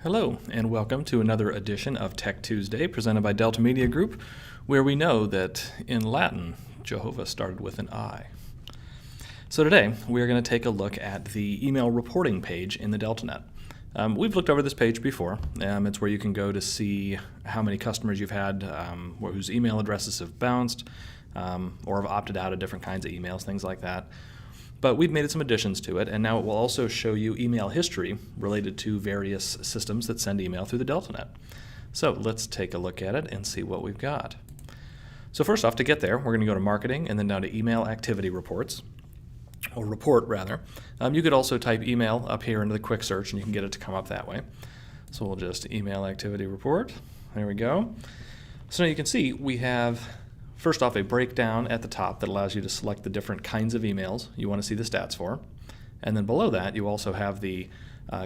Hello, and welcome to another edition of Tech Tuesday presented by Delta Media Group, where we know that in Latin, Jehovah started with an I. So today, we are going to take a look at the email reporting page in the DeltaNet. We've looked over this page before. It's where you can go to see how many customers you've had whose email addresses have bounced or have opted out of different kinds of emails, things like that. But we've made some additions to it, and now it will also show you email history related to various systems that send email through the DeltaNet. So let's take a look at it and see what we've got. So first off, to get there, we're going to go to Marketing and then down to Email Activity Reports, or Report rather. You could also type email up here into the quick search and you can get it to come up that way. So we'll just Email Activity Report. There we go. So now you can see we have first off, a breakdown at the top that allows you to select the different kinds of emails you want to see the stats for. And then below that, you also have the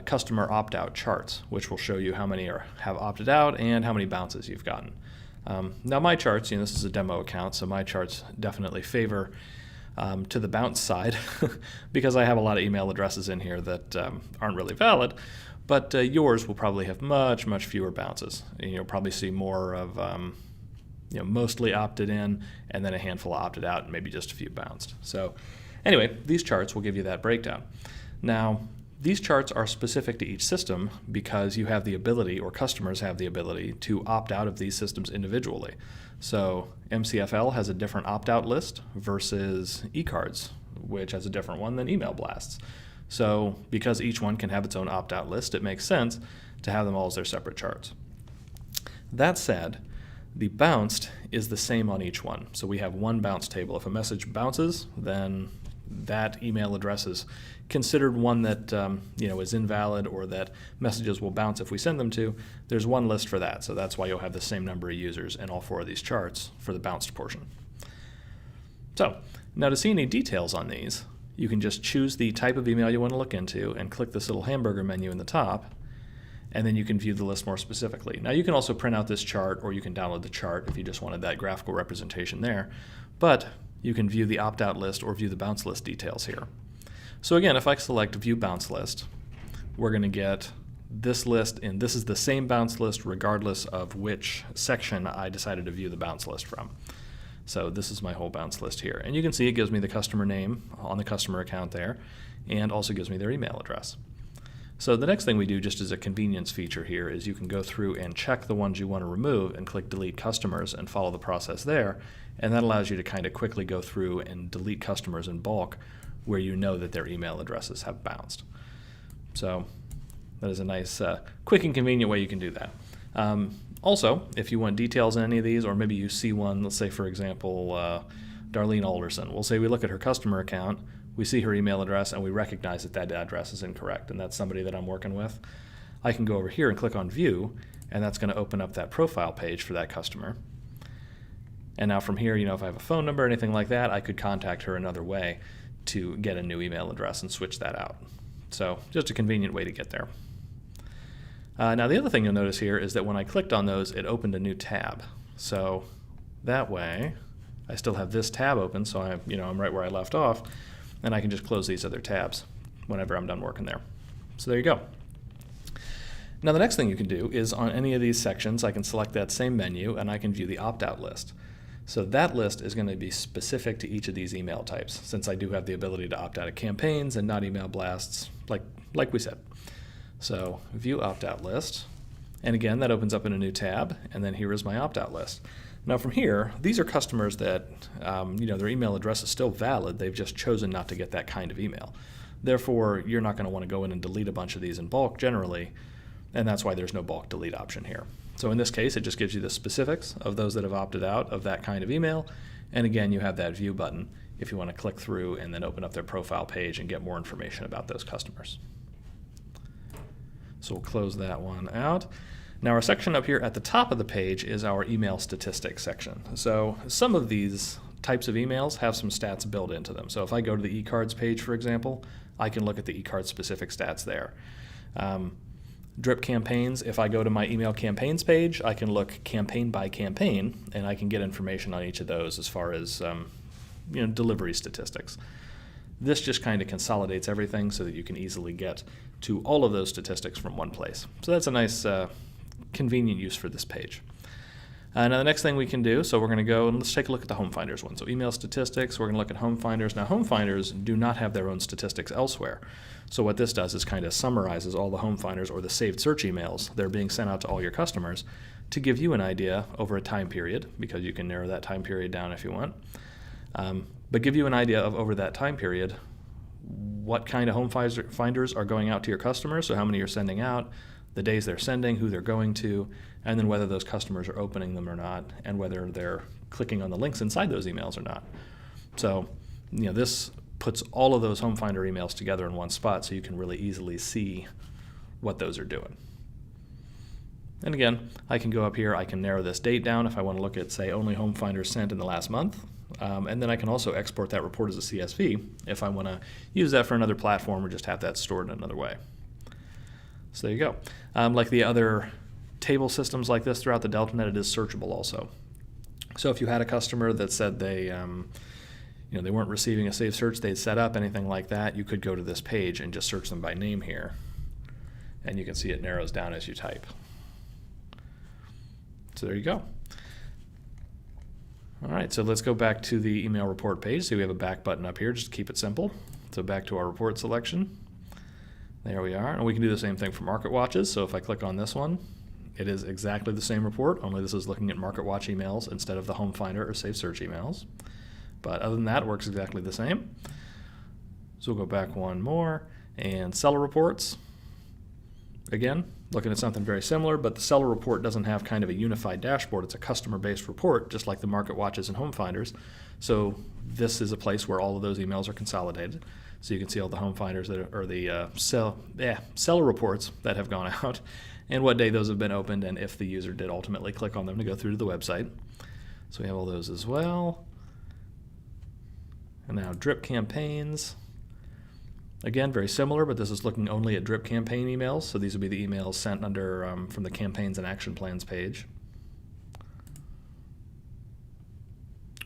customer opt-out charts, which will show you how many have opted out and how many bounces you've gotten. Now my charts, this is a demo account, so my charts definitely favor to the bounce side because I have a lot of email addresses in here that aren't really valid, but yours will probably have much, much fewer bounces. You'll probably see more of mostly opted in, and then a handful opted out, and maybe just a few bounced. So anyway, these charts will give you that breakdown. Now, these charts are specific to each system because you have the ability, or customers have the ability, to opt out of these systems individually. So MCFL has a different opt-out list versus eCards, which has a different one than email blasts. So because each one can have its own opt-out list, it makes sense to have them all as their separate charts. That said, the bounced is the same on each one. So we have one bounce table. If a message bounces, then that email address is considered one that is invalid, or that messages will bounce if we send them to. There's one list for that. So that's why you'll have the same number of users in all four of these charts for the bounced portion. So now to see any details on these, you can just choose the type of email you want to look into and click this little hamburger menu in the top, and then you can view the list more specifically. Now you can also print out this chart, or you can download the chart if you just wanted that graphical representation there, but you can view the opt-out list or view the bounce list details here. So again, if I select View Bounce List, we're going to get this list, and this is the same bounce list regardless of which section I decided to view the bounce list from. So this is my whole bounce list here. And you can see it gives me the customer name on the customer account there, and also gives me their email address. So the next thing we do, just as a convenience feature here, is you can go through and check the ones you want to remove and click Delete Customers and follow the process there, and that allows you to kind of quickly go through and delete customers in bulk where you know that their email addresses have bounced. So that is a nice, quick and convenient way you can do that. Also, if you want details on any of these, or maybe you see one, let's say for example, Darlene Alderson. We'll say we look at her customer account, we see her email address, and we recognize that that address is incorrect, and that's somebody that I'm working with. I can go over here and click on View, and that's going to open up that profile page for that customer. And now from here, if I have a phone number or anything like that, I could contact her another way to get a new email address and switch that out. So just a convenient way to get there. Now the other thing you'll notice here is that when I clicked on those, it opened a new tab. So that way, I still have this tab open, so I'm right where I left off, and I can just close these other tabs whenever I'm done working there. So there you go. Now the next thing you can do is on any of these sections, I can select that same menu and I can view the opt-out list. So that list is going to be specific to each of these email types, since I do have the ability to opt out of campaigns and not email blasts, like we said. So View Opt-out List, and again that opens up in a new tab, and then here is my opt-out list. Now from here, these are customers that, their email address is still valid, they've just chosen not to get that kind of email. Therefore, you're not going to want to go in and delete a bunch of these in bulk generally, and that's why there's no bulk delete option here. So in this case, it just gives you the specifics of those that have opted out of that kind of email, and again, you have that View button if you want to click through and then open up their profile page and get more information about those customers. So we'll close that one out. Now our section up here at the top of the page is our email statistics section. So some of these types of emails have some stats built into them. So if I go to the eCards page, for example, I can look at the eCards specific stats there. Drip campaigns, if I go to my email campaigns page, I can look campaign by campaign, and I can get information on each of those as far as delivery statistics. This just kind of consolidates everything so that you can easily get to all of those statistics from one place. So that's a nice convenient use for this page. Now the next thing we can do, so we're going to go and let's take a look at the Home Finders one. So email statistics, we're going to look at Home Finders. Now Home Finders do not have their own statistics elsewhere. So what this does is kind of summarizes all the Home Finders or the saved search emails that are being sent out to all your customers to give you an idea over a time period, because you can narrow that time period down if you want, but give you an idea of over that time period what kind of Home Finders are going out to your customers, so how many you're sending out, the days they're sending, who they're going to, and then whether those customers are opening them or not, and whether they're clicking on the links inside those emails or not. So, this puts all of those Home Finder emails together in one spot so you can really easily see what those are doing. And again, I can go up here, I can narrow this date down if I want to look at, say, only Home Finders sent in the last month. And then I can also export that report as a CSV if I want to use that for another platform or just have that stored in another way. So there you go. Like the other table systems like this throughout the DeltaNet, it is searchable also. So if you had a customer that said they weren't receiving a saved search they'd set up, anything like that, you could go to this page and just search them by name here. And you can see it narrows down as you type. So there you go. All right, so let's go back to the email report page. So we have a back button up here just to keep it simple. So back to our report selection. There we are. And we can do the same thing for Market Watches. So if I click on this one, it is exactly the same report, only this is looking at Market Watch emails instead of the Home Finder or Saved Search emails. But other than that, it works exactly the same. So we'll go back one more, and seller reports. Again, looking at something very similar, but the seller report doesn't have kind of a unified dashboard. It's a customer-based report, just like the Market Watches and Home Finders. So this is a place where all of those emails are consolidated. So you can see all the Home Finders that are the seller reports that have gone out, and what day those have been opened, and if the user did ultimately click on them to go through to the website. So we have all those as well. And now drip campaigns. Again, very similar, but this is looking only at drip campaign emails. So these would be the emails sent under from the campaigns and action plans page.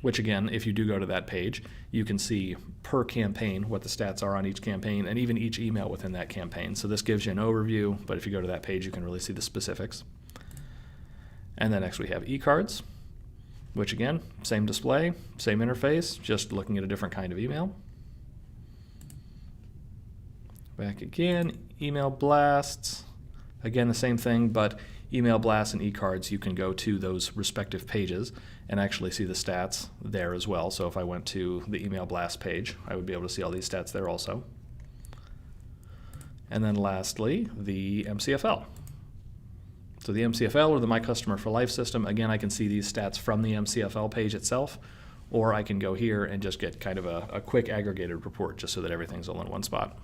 Which again, if you do go to that page, you can see per campaign what the stats are on each campaign and even each email within that campaign. So this gives you an overview, but if you go to that page, you can really see the specifics. And then next we have e-cards, which again, same display, same interface, just looking at a different kind of email. Back again, email blasts. Again, the same thing, but email blasts and e-cards, you can go to those respective pages and actually see the stats there as well. So if I went to the email blast page, I would be able to see all these stats there also. And then lastly, the MCFL. So the MCFL, or the My Customer for Life system, again, I can see these stats from the MCFL page itself, or I can go here and just get kind of a quick aggregated report just so that everything's all in one spot.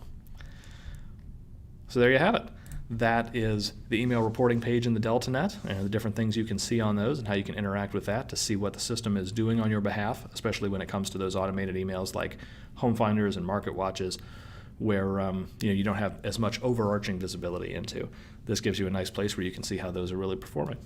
So there you have it. That is the email reporting page in the DeltaNet and the different things you can see on those and how you can interact with that to see what the system is doing on your behalf, especially when it comes to those automated emails like Home Finders and Market Watches, where you don't have as much overarching visibility into. This gives you a nice place where you can see how those are really performing.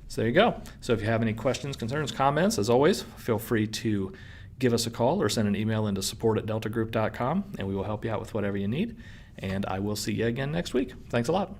So there you go. So if you have any questions, concerns, comments, as always, feel free to give us a call or send an email into support@deltagroup.com, and we will help you out with whatever you need. And I will see you again next week. Thanks a lot.